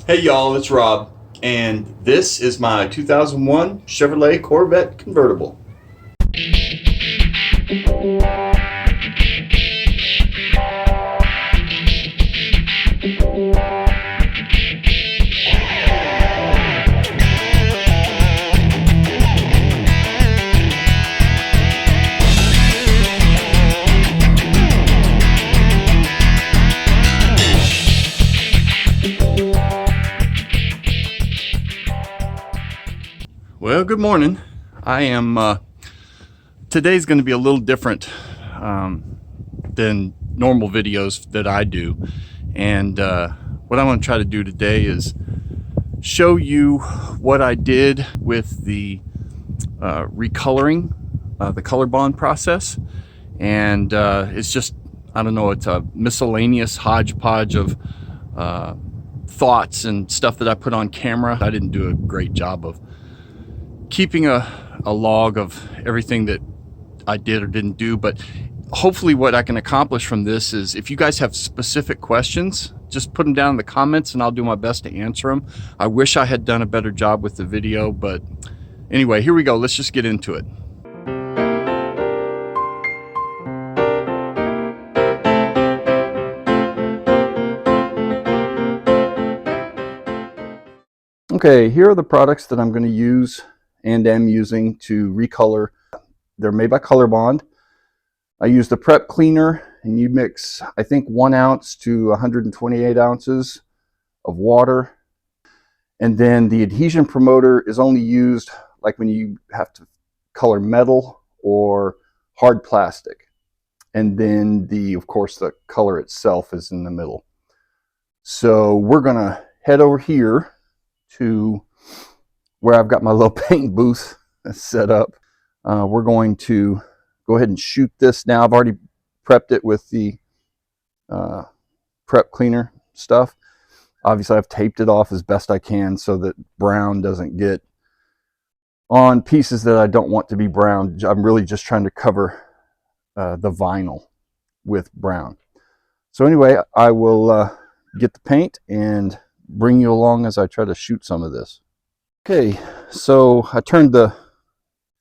Hey y'all, it's Rob, and this is my 2001 Chevrolet Corvette convertible. Well, good morning. I am, today's going to be a little different than normal videos that I do. And what I want to try to do today is show you what I did with the recoloring, the ColorBond process. And it's just, I don't know, it's a miscellaneous hodgepodge of thoughts and stuff that I put on camera. I didn't do a great job of keeping a log of everything that I did or didn't do, but hopefully what I can accomplish from this is if you guys have specific questions, just put them down in the comments and I'll do my best to answer them. I wish I had done a better job with the video, but anyway, here we go. Let's just get into it. Okay, here are the products that I'm going to use and am using to recolor. They're made by ColorBond. I use the prep cleaner, and you mix, I think, 1 ounce to 128 ounces of water. And then the adhesion promoter is only used like when you have to color metal or hard plastic. And then of course, the color itself is in the middle. So we're gonna head over here to where I've got my little paint booth set up. We're going to go ahead and shoot this now. I've already prepped it with the prep cleaner stuff. Obviously, I've taped it off as best I can so that brown doesn't get on pieces that I don't want to be brown. I'm really just trying to cover the vinyl with brown. So anyway, I will get the paint and bring you along as I try to shoot some of this. Okay, so I turned the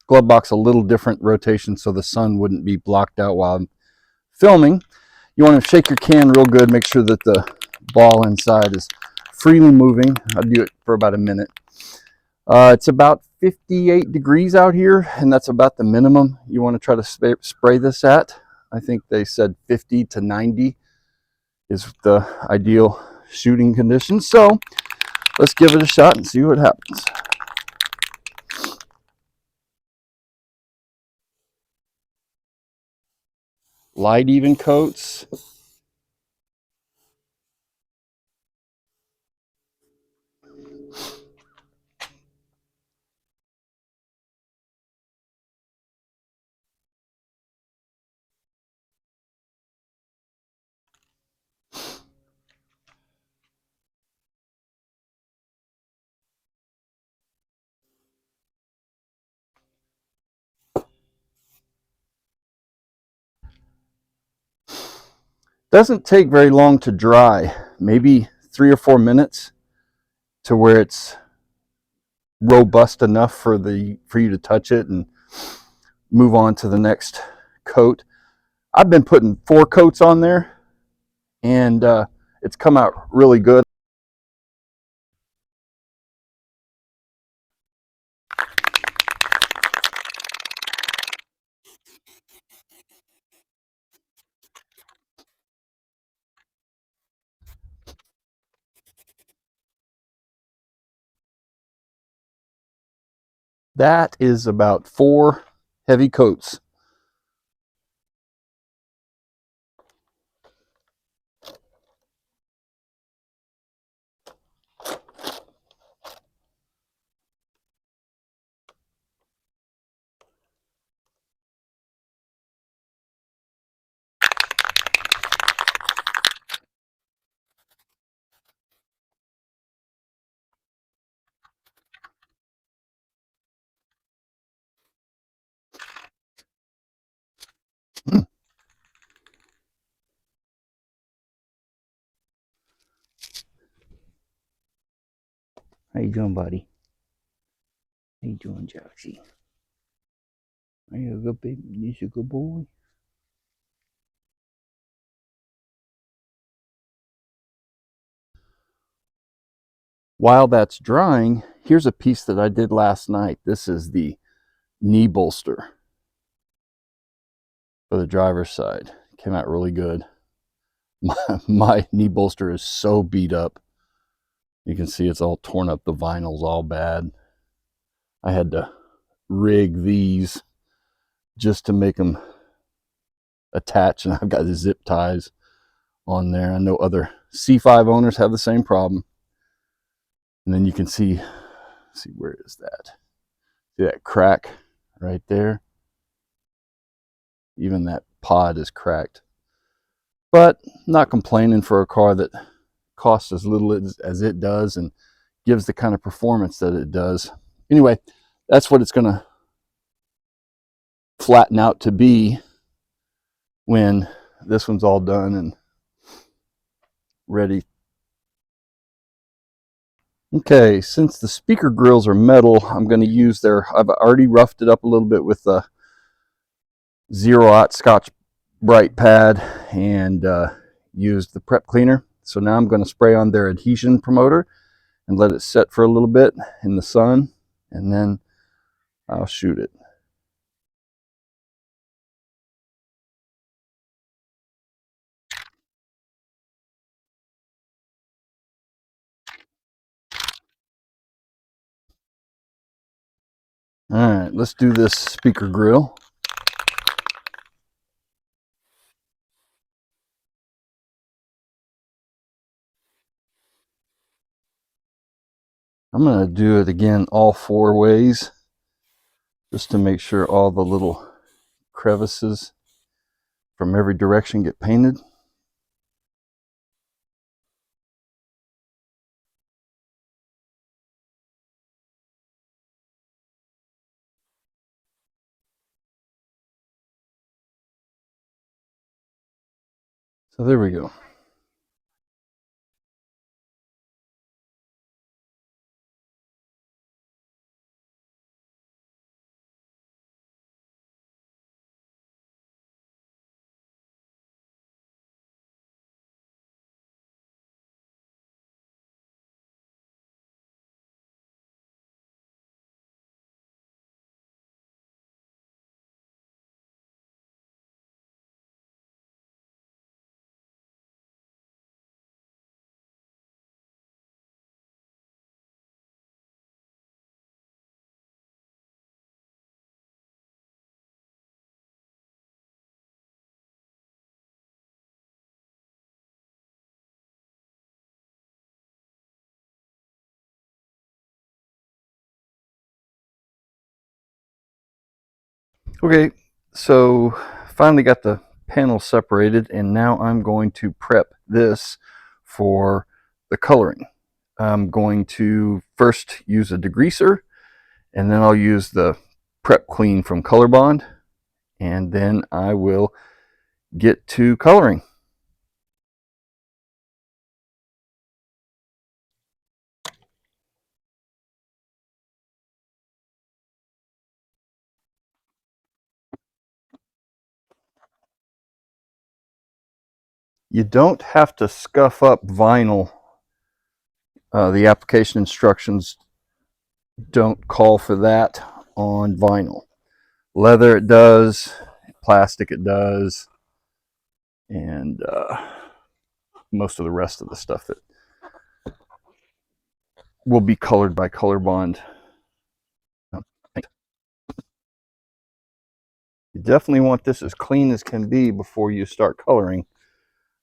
glove box a little different rotation so the sun wouldn't be blocked out while I'm filming. You want to shake your can real good, make sure that the ball inside is freely moving. I'll do it for about a minute. It's about 58 degrees out here, and that's about the minimum you want to try to spray this at. I think they said 50 to 90 is the ideal shooting conditions. So let's give it a shot and see what happens. Light even coats. Doesn't take very long to dry, maybe 3 or 4 minutes to where it's robust enough for you to touch it and move on to the next coat. I've been putting 4 coats on there, and it's come out really good. That is about 4 heavy coats. How you doing, buddy? How you doing, Joxie? Are you a good baby? You a good boy? While that's drying, here's a piece that I did last night. This is the knee bolster for the driver's side. Came out really good. My knee bolster is so beat up. You can see it's all torn up. The vinyl's all bad. I had to rig these just to make them attach, and I've got the zip ties on there. I know other C5 owners have the same problem. And then you can see where is that? See that crack right there? Even that pod is cracked. But not complaining for a car that costs as little as it does and gives the kind of performance that it does. Anyway, that's what it's going to flatten out to be when this one's all done and ready. Okay, since the speaker grills are metal, I'm going to use I've already roughed it up a little bit with the 0-aught Scotch Brite pad and used the prep cleaner. So now I'm going to spray on their adhesion promoter and let it set for a little bit in the sun, and then I'll shoot it. All right, let's do this speaker grill. I'm going to do it again all 4 ways just to make sure all the little crevices from every direction get painted. So there we go. Okay, so finally got the panel separated, and now I'm going to prep this for the coloring. I'm going to first use a degreaser, and then I'll use the prep clean from ColorBond, and then I will get to coloring. You don't have to scuff up vinyl. The application instructions don't call for that on vinyl. Leather it does, plastic it does, and most of the rest of the stuff that will be colored by ColorBond. You definitely want this as clean as can be before you start coloring.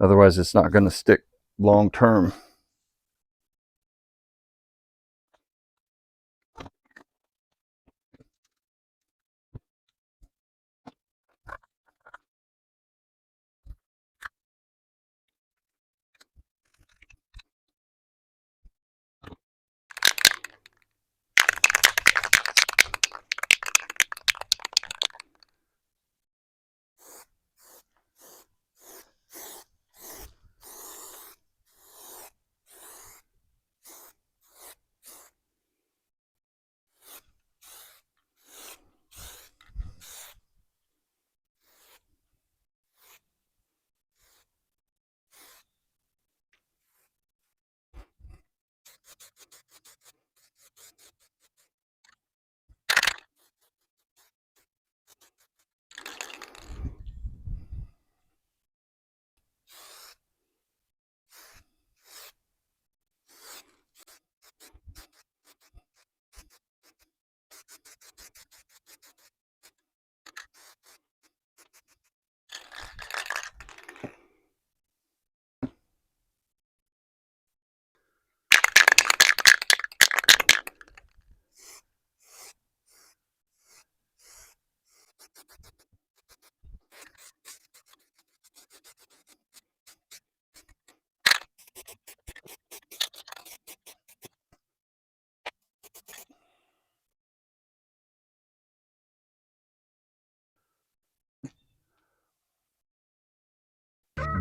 Otherwise, it's not going to stick long term.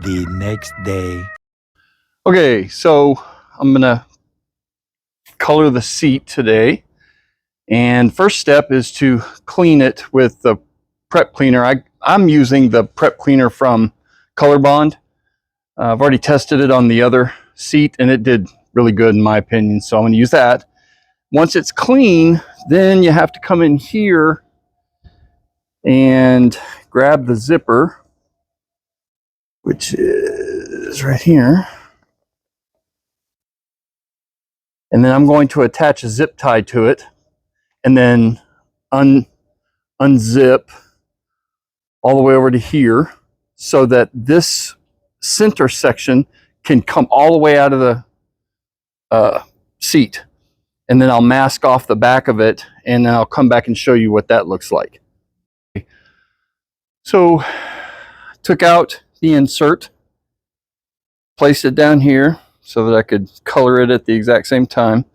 the next day. Okay, so I'm gonna color the seat today, and first step is to clean it with the prep cleaner. I'm using the prep cleaner from ColorBond. I've already tested it on the other seat and it did really good in my opinion, so I'm going to use that. Once it's clean, then you have to come in here and grab the zipper, which is right here, and then I'm going to attach a zip tie to it and then unzip all the way over to here so that this center section can come all the way out of the seat. And then I'll mask off the back of it, and then I'll come back and show you what that looks like. So took out the insert, placed it down here so that I could color it at the exact same time.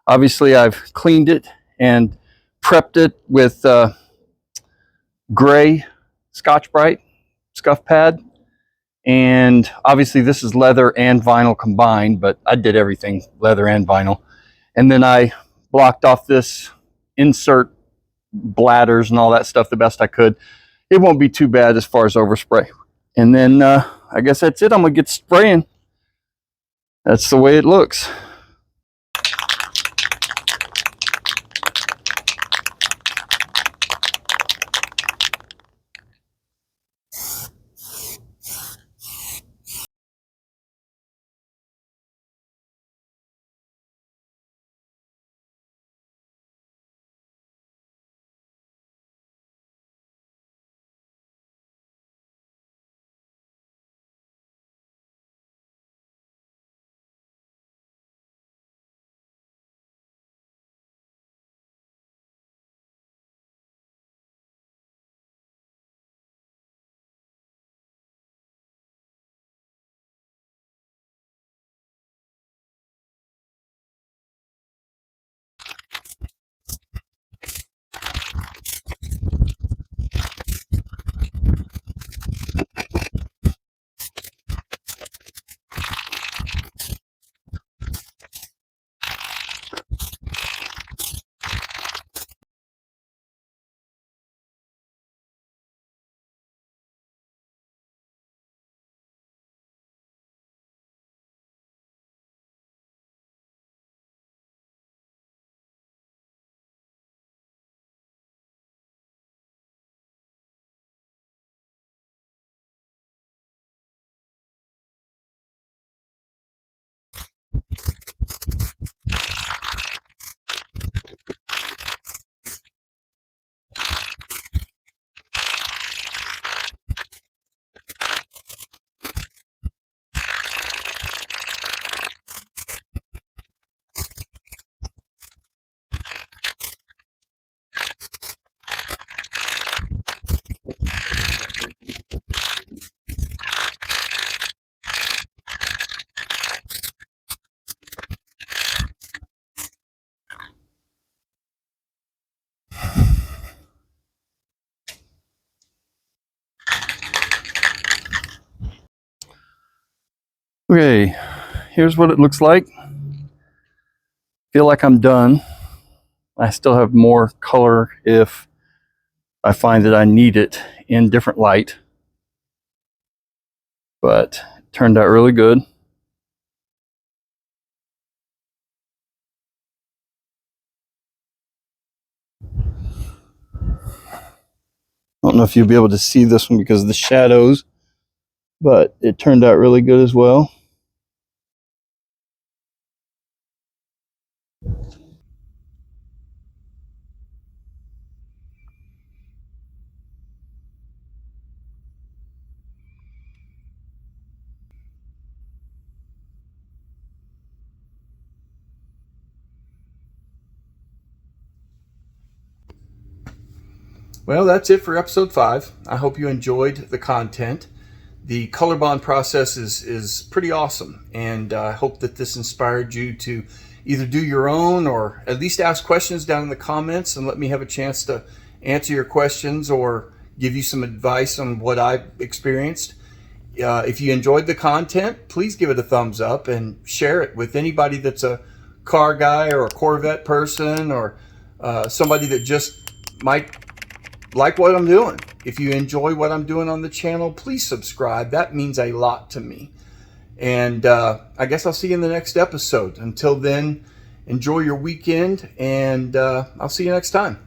Obviously I've cleaned it and prepped it with gray Scotch-Brite scuff pad, and obviously this is leather and vinyl combined, but I did everything leather and vinyl. And then I blocked off this insert bladders and all that stuff the best I could. It won't be too bad as far as overspray. And then I guess that's it. I'm gonna get spraying. That's the way it looks. Okay, here's what it looks like. Feel like I'm done. I still have more color if I find that I need it in different light, but it turned out really good. I don't know if you'll be able to see this one because of the shadows, but it turned out really good as well. Well, that's it for episode 5. I hope you enjoyed the content. The ColorBond process is pretty awesome, and I hope that this inspired you to either do your own or at least ask questions down in the comments and let me have a chance to answer your questions or give you some advice on what I've experienced. If you enjoyed the content, please give it a thumbs up and share it with anybody that's a car guy or a Corvette person, or somebody that just might like what I'm doing. If you enjoy what I'm doing on the channel, please subscribe. That means a lot to me. And I guess I'll see you in the next episode. Until then, enjoy your weekend, and I'll see you next time.